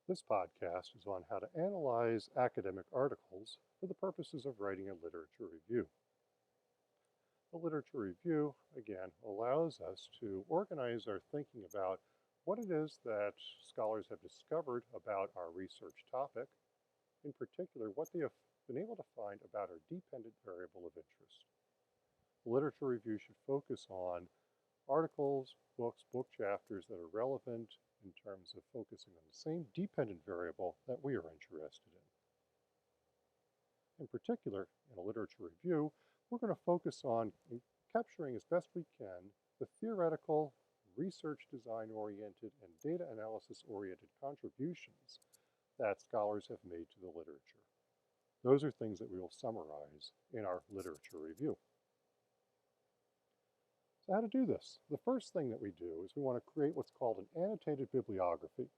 This podcast is on how to analyze academic articles for the purposes of writing a literature review. The literature review, again, allows us to organize our thinking about what it is that scholars have discovered about our research topic, in particular, what they have been able to find about our dependent variable of interest. The literature review should focus on articles, books, book chapters that are relevant in terms of focusing on the same dependent variable that we are interested in. In particular, in a literature review, we're going to focus on capturing as best we can the theoretical, research design oriented, and data analysis oriented contributions that scholars have made to the literature. Those are things that we will summarize in our literature review. So how to do this? The first thing that we do is we want to create what's called an annotated bibliography.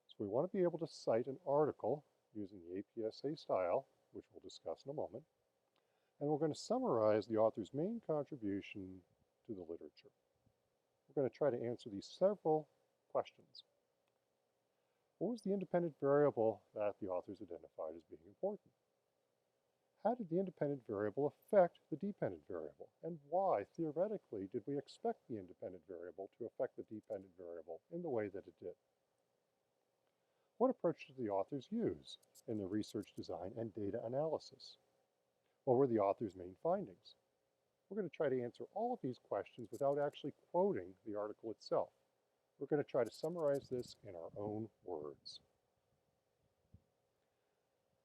So we want to be able to cite an article using the APSA style, which we'll discuss in a moment, and we're going to summarize the author's main contribution to the literature. We're going to try to answer these several questions. What was the independent variable that the authors identified as being important? How did the independent variable affect the dependent variable? And why, theoretically, did we expect the independent variable to affect the dependent variable in the way that it did? What approach did the authors use in the research design and data analysis? What were the author's main findings? We're going to try to answer all of these questions without actually quoting the article itself. We're going to try to summarize this in our own words.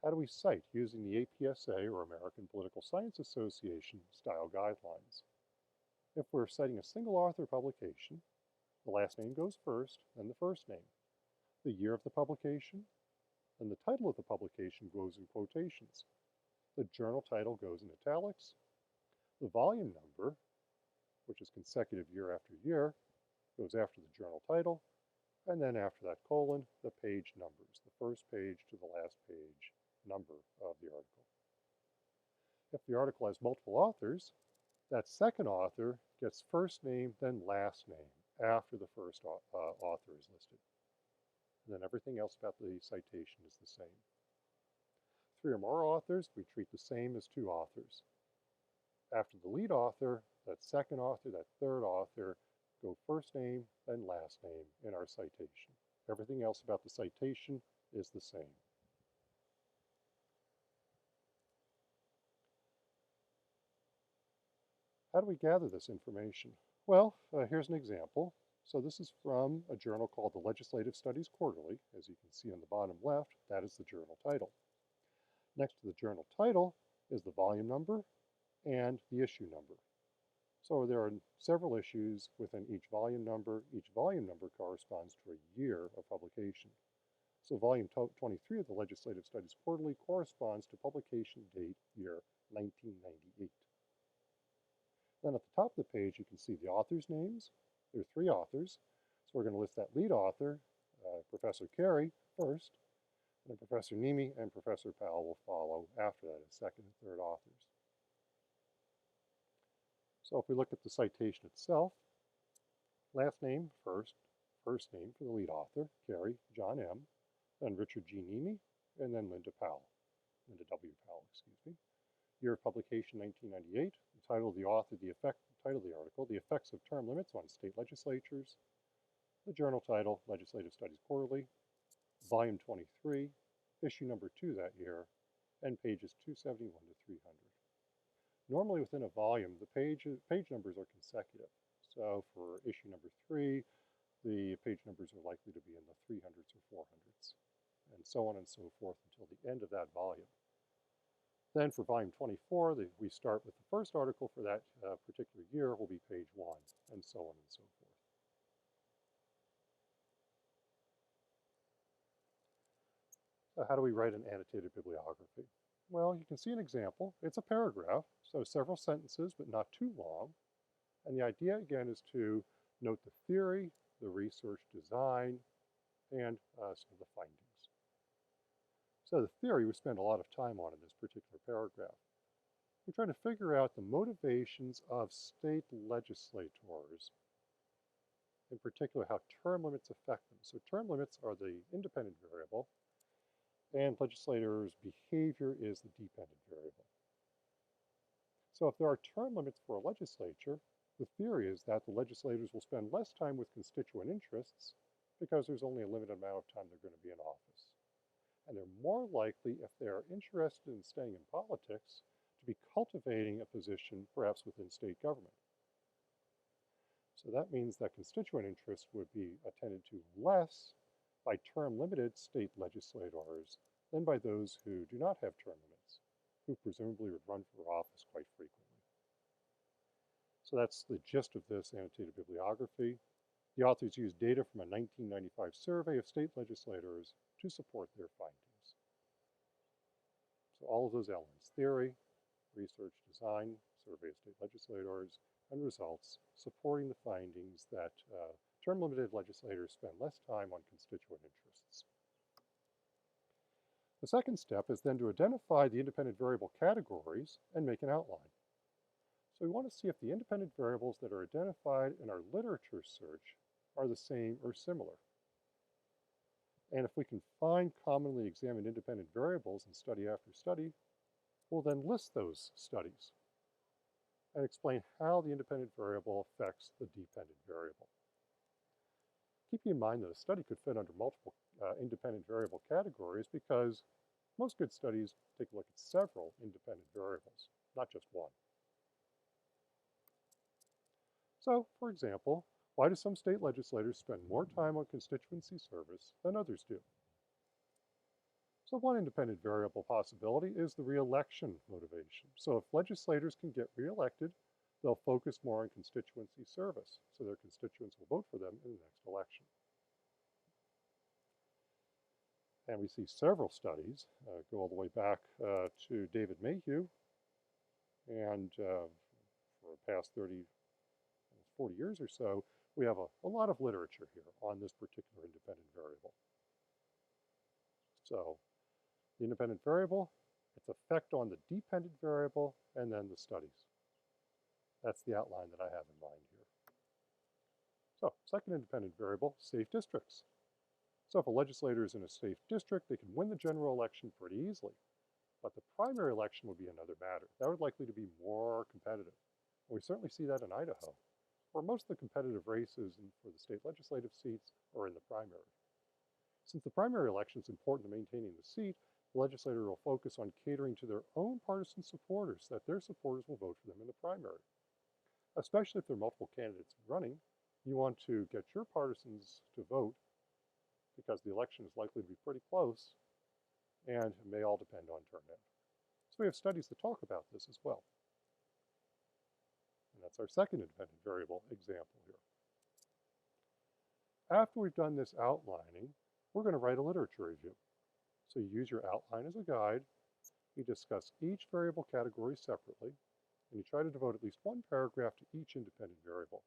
How do we cite using the APSA, or American Political Science Association, style guidelines? If we're citing a single author publication, the last name goes first, then the first name. The year of the publication, then the title of the publication goes in quotations. The journal title goes in italics. The volume number, which is consecutive year after year, goes after the journal title, and then after that colon, the page numbers, the first page to the last page number of the article. If the article has multiple authors, that second author gets first name, then last name after the first author is listed. And then everything else about the citation is the same. 3 or more authors, we treat the same as 2 authors. After the lead author, that second author, that third author, go first name, then last name in our citation. Everything else about the citation is the same. How do we gather this information? Well, here's an example. So this is from a journal called the Legislative Studies Quarterly. As you can see on the bottom left, that is the journal title. Next to the journal title is the volume number and the issue number. So there are several issues within each volume number. Each volume number corresponds to a year of publication. So volume 23 of the Legislative Studies Quarterly corresponds to publication date year 1998. Then at the top of the page, you can see the authors' names. There are 3 authors. So we're going to list that lead author, Professor Carey, first, and then Professor Nemi and Professor Powell will follow after that as second and third authors. So if we look at the citation itself, last name first, first name for the lead author, Carey, John M., then Richard G. Nemi, and then Linda Powell, Linda W. Powell, excuse me. Year of publication 1998, the title of the author, the title of the article, the effects of term limits on state legislatures, the journal title, Legislative Studies Quarterly, volume 23, issue number 2 that year, and pages 271 to 300. Normally within a volume, the page numbers are consecutive. So for issue number 3, the page numbers are likely to be in the 300s or 400s, and so on and so forth until the end of that volume. Then for volume 24, we start with the first article for that particular year will be page 1, and so on and so forth. So how do we write an annotated bibliography? Well, you can see an example. It's a paragraph, so several sentences, but not too long. And the idea, again, is to note the theory, the research design, and some of the findings. So the theory we spend a lot of time on in this particular paragraph. We're trying to figure out the motivations of state legislators in particular how term limits affect them. So term limits are the independent variable, and legislators' behavior is the dependent variable. So if there are term limits for a legislature, the theory is that the legislators will spend less time with constituent interests because there's only a limited amount of time they're going to be in office. And they're more likely, if they are interested in staying in politics, to be cultivating a position perhaps within state government. So that means that constituent interest would be attended to less by term-limited state legislators than by those who do not have term limits, who presumably would run for office quite frequently. So that's the gist of this annotated bibliography. The authors used data from a 1995 survey of state legislators to support their findings. So all of those elements: theory, research, design, survey of state legislators, and results supporting the findings that term-limited legislators spend less time on constituent interests. The second step is then to identify the independent variable categories and make an outline. So we want to see if the independent variables that are identified in our literature search are the same or similar. And if we can find commonly examined independent variables in study after study, we'll then list those studies and explain how the independent variable affects the dependent variable. Keeping in mind that a study could fit under multiple independent variable categories because most good studies take a look at several independent variables, not just one. So, for example, why do some state legislators spend more time on constituency service than others do? So one independent variable possibility is the re-election motivation. So if legislators can get re-elected, they'll focus more on constituency service, so their constituents will vote for them in the next election. And we see several studies go all the way back to David Mayhew, and for the past 40 years or so, we have a lot of literature here on this particular independent variable. So the independent variable, its effect on the dependent variable, and then the studies. That's the outline that I have in mind here. So, second independent variable, safe districts. So if a legislator is in a safe district, they can win the general election pretty easily. But the primary election would be another matter. That would likely to be more competitive. And we certainly see that in Idaho, where most of the competitive races for the state legislative seats are in the primary. Since the primary election is important to maintaining the seat, the legislator will focus on catering to their own partisan supporters, that their supporters will vote for them in the primary. Especially if there are multiple candidates running, you want to get your partisans to vote because the election is likely to be pretty close and it may all depend on turnout. So we have studies that talk about this as well. And that's our second independent variable example here. After we've done this outlining, we're going to write a literature review. So you use your outline as a guide, you discuss each variable category separately, and you try to devote at least one paragraph to each independent variable.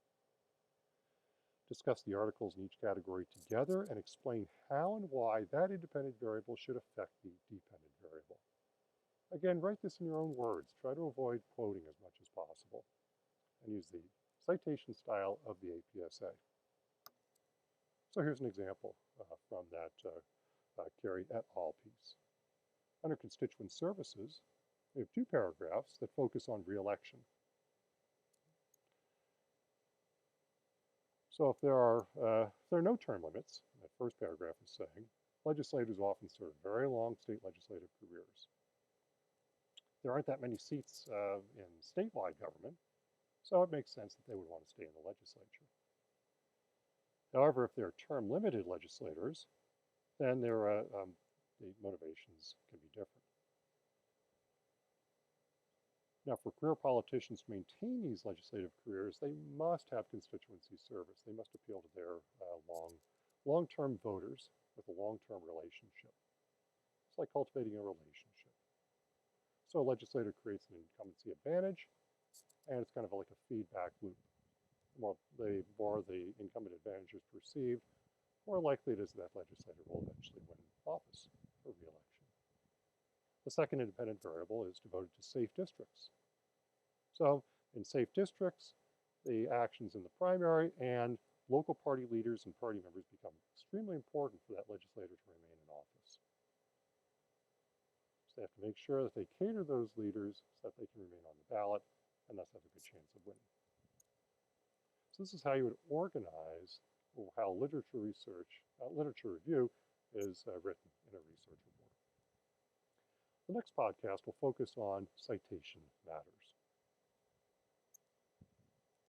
Discuss the articles in each category together and explain how and why that independent variable should affect the dependent variable. Again, write this in your own words. Try to avoid quoting as much as possible, and use the citation style of the APSA. So here's an example from that Carey et al. Piece. Under constituent services, we have two paragraphs that focus on re-election. So if there are no term limits, that first paragraph is saying, legislators often serve very long state legislative careers. There aren't that many seats in statewide government, so it makes sense that they would want to stay in the legislature. However, if they're term-limited legislators, then the motivations can be different. Now, for career politicians to maintain these legislative careers, they must have constituency service. They must appeal to their long-term voters with a long-term relationship. It's like cultivating a relationship. So a legislator creates an incumbency advantage, and it's kind of like a feedback loop. The more the incumbent advantage is perceived, more likely it is that legislator will eventually win office for re-election. The second independent variable is devoted to safe districts. So in safe districts, the actions in the primary and local party leaders and party members become extremely important for that legislator to remain in office. So they have to make sure that they cater those leaders so that they can remain on the ballot and thus have a good chance of winning. So this is how you would organize how literature review is written in a research report. The next podcast will focus on citation matters.